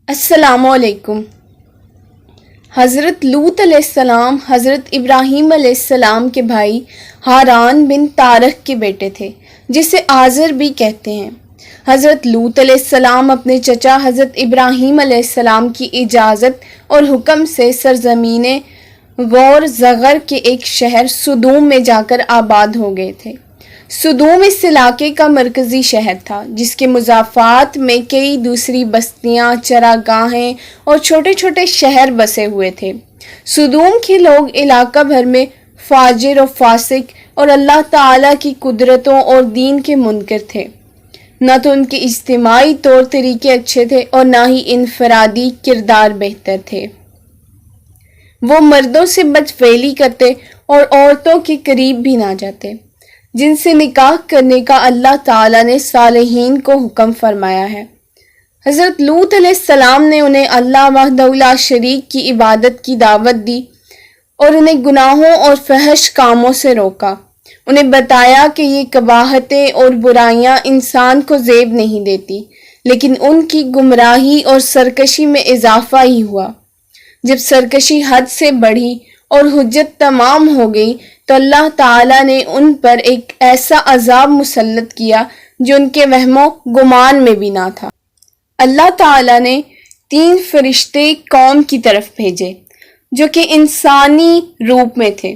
السلام علیکم۔ حضرت لوط علیہ السلام حضرت ابراہیم علیہ السلام کے بھائی ہاران بن تارخ کے بیٹے تھے، جسے آزر بھی کہتے ہیں۔ حضرت لوط علیہ السلام اپنے چچا حضرت ابراہیم علیہ السلام کی اجازت اور حکم سے سرزمین غور زغر کے ایک شہر سدوم میں جا کر آباد ہو گئے تھے۔ سدوم اس علاقے کا مرکزی شہر تھا، جس کے مضافات میں کئی دوسری بستیاں، چراگاہیں اور چھوٹے چھوٹے شہر بسے ہوئے تھے۔ سدوم کے لوگ علاقہ بھر میں فاجر و فاسق اور اللہ تعالیٰ کی قدرتوں اور دین کے منکر تھے۔ نہ تو ان کے اجتماعی طور طریقے اچھے تھے اور نہ ہی انفرادی کردار بہتر تھے۔ وہ مردوں سے بد فعلی کرتے اور عورتوں کے قریب بھی نہ جاتے، جن سے نکاح کرنے کا اللہ تعالیٰ نے صالحین کو حکم فرمایا ہے۔ حضرت لوط علیہ السلام نے انہیں اللہ وحدہ لا شریک کی عبادت کی دعوت دی اور انہیں گناہوں اور فحش کاموں سے روکا۔ انہیں بتایا کہ یہ قباحتیں اور برائیاں انسان کو زیب نہیں دیتی، لیکن ان کی گمراہی اور سرکشی میں اضافہ ہی ہوا۔ جب سرکشی حد سے بڑھی اور حجت تمام ہو گئی تو اللہ تعالیٰ نے ان پر ایک ایسا عذاب مسلط کیا جو ان کے وہم و گمان میں بھی نہ تھا۔ اللہ تعالیٰ نے 3 فرشتے قوم کی طرف بھیجے جو کہ انسانی روپ میں تھے۔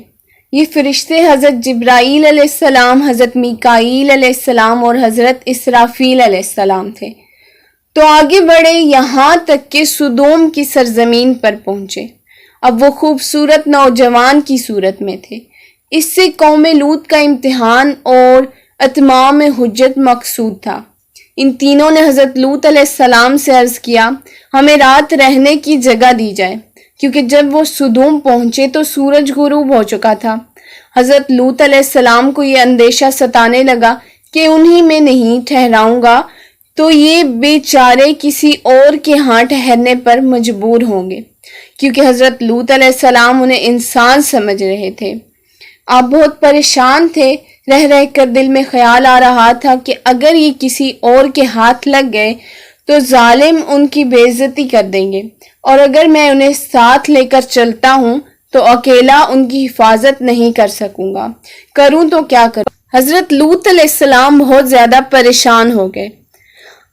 یہ فرشتے حضرت جبرائیل علیہ السلام، حضرت میکائیل علیہ السلام اور حضرت اسرافیل علیہ السلام تھے۔ تو آگے بڑھے یہاں تک کہ سدوم کی سرزمین پر پہنچے۔ اب وہ خوبصورت نوجوان کی صورت میں تھے۔ اس سے قوم لوط کا امتحان اور اتمام حجت مقصود تھا۔ ان تینوں نے حضرت لوط علیہ السلام سے عرض کیا، ہمیں رات رہنے کی جگہ دی جائے، کیونکہ جب وہ سدوم پہنچے تو سورج غروب ہو چکا تھا۔ حضرت لوط علیہ السلام کو یہ اندیشہ ستانے لگا کہ انہی میں نہیں ٹھہراؤں گا تو یہ بیچارے کسی اور کے ہاں ٹھہرنے پر مجبور ہوں گے، کیونکہ حضرت لوط علیہ السلام انہیں انسان سمجھ رہے تھے۔ آپ بہت پریشان تھے، رہ رہ کر دل میں خیال آ رہا تھا کہ اگر یہ کسی اور کے ہاتھ لگ گئے تو ظالم ان کی بے عزتی کر دیں گے، اور اگر میں انہیں ساتھ لے کر چلتا ہوں تو اکیلا ان کی حفاظت نہیں کر سکوں گا، کروں تو کیا کروں۔ حضرت لوط علیہ السلام بہت زیادہ پریشان ہو گئے۔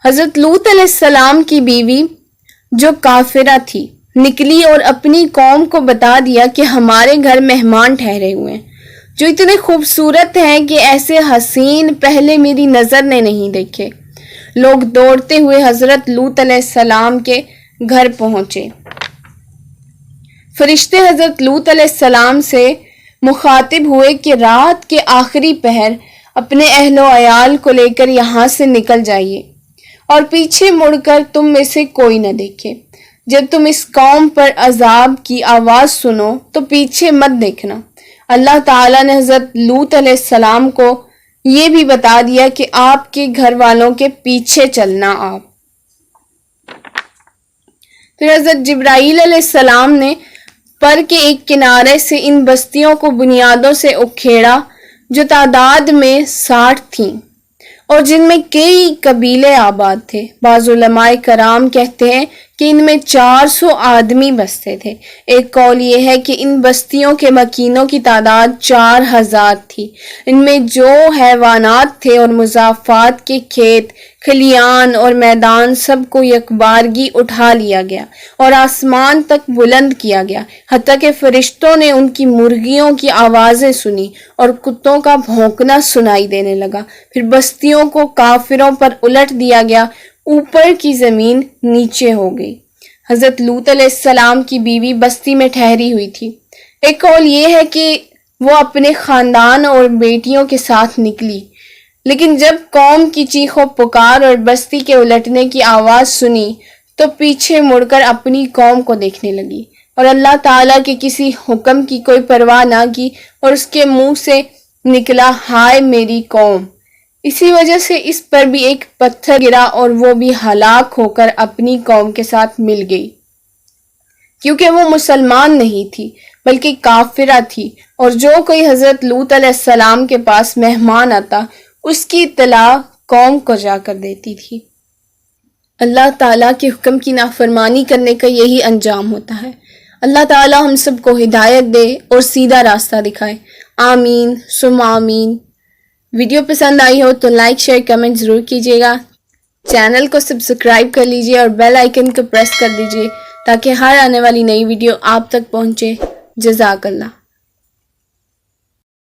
حضرت لوط علیہ السلام کی بیوی جو کافرہ تھی نکلی اور اپنی قوم کو بتا دیا کہ ہمارے گھر مہمان ٹھہرے ہوئے ہیں جو اتنے خوبصورت ہیں کہ ایسے حسین پہلے میری نظر نے نہیں دیکھے۔ لوگ دوڑتے ہوئے حضرت لوط علیہ السلام کے گھر پہنچے۔ فرشتے حضرت لوط علیہ السلام سے مخاطب ہوئے کہ رات کے آخری پہر اپنے اہل و عیال کو لے کر یہاں سے نکل جائیے اور پیچھے مڑ کر تم میں سے کوئی نہ دیکھے۔ جب تم اس قوم پر عذاب کی آواز سنو تو پیچھے مت دیکھنا۔ اللہ تعالیٰ نے حضرت لوط علیہ السلام کو یہ بھی بتا دیا کہ آپ کے گھر والوں کے پیچھے چلنا آپ۔ پھر حضرت جبرائیل علیہ السلام نے پر کے ایک کنارے سے ان بستیوں کو بنیادوں سے اکھیڑا جو تعداد میں 60 تھیں اور جن میں کئی قبیلے آباد تھے۔ بعض علماء کرام کہتے ہیں کہ ان میں 400 آدمی بستے تھے۔ ایک قول یہ ہے کہ ان بستیوں کے مکینوں کی تعداد 4000 تھی۔ ان میں جو حیوانات تھے اور مضافات کے کھیت، کھلیان اور میدان سب کو یکبارگی اٹھا لیا گیا اور آسمان تک بلند کیا گیا، حتیٰ کہ فرشتوں نے ان کی مرغیوں کی آوازیں سنی اور کتوں کا بھونکنا سنائی دینے لگا۔ پھر بستیوں کو کافروں پر الٹ دیا گیا، اوپر کی زمین نیچے ہو گئی۔ حضرت لوط علیہ السلام کی بیوی بستی میں ٹھہری ہوئی تھی۔ ایک قول یہ ہے کہ وہ اپنے خاندان اور بیٹیوں کے ساتھ نکلی، لیکن جب قوم کی چیخ و پکار اور بستی کے الٹنے کی آواز سنی تو پیچھے مڑ کر اپنی قوم کو دیکھنے لگی اور اللہ تعالیٰ کے کسی حکم کی کوئی پرواہ نہ کی، اور اس کے منہ سے نکلا، ہائے میری قوم۔ اسی وجہ سے اس پر بھی ایک پتھر گرا اور وہ بھی ہلاک ہو کر اپنی قوم کے ساتھ مل گئی، کیونکہ وہ مسلمان نہیں تھی بلکہ کافرہ تھی، اور جو کوئی حضرت لوط علیہ السلام کے پاس مہمان آتا اس کی اطلاع قوم کو جا کر دیتی تھی۔ اللہ تعالیٰ کے حکم کی نافرمانی کرنے کا یہی انجام ہوتا ہے۔ اللہ تعالیٰ ہم سب کو ہدایت دے اور سیدھا راستہ دکھائے، آمین ثم آمین۔ ویڈیو پسند آئی ہو تو لائک شیئر کمنٹ ضرور کیجیے گا، چینل کو سبسکرائب کر لیجیے اور بیل آئیکن کو پریس کر دیجیے تاکہ ہر آنے والی نئی ویڈیو آپ تک پہنچے۔ جزاک اللہ۔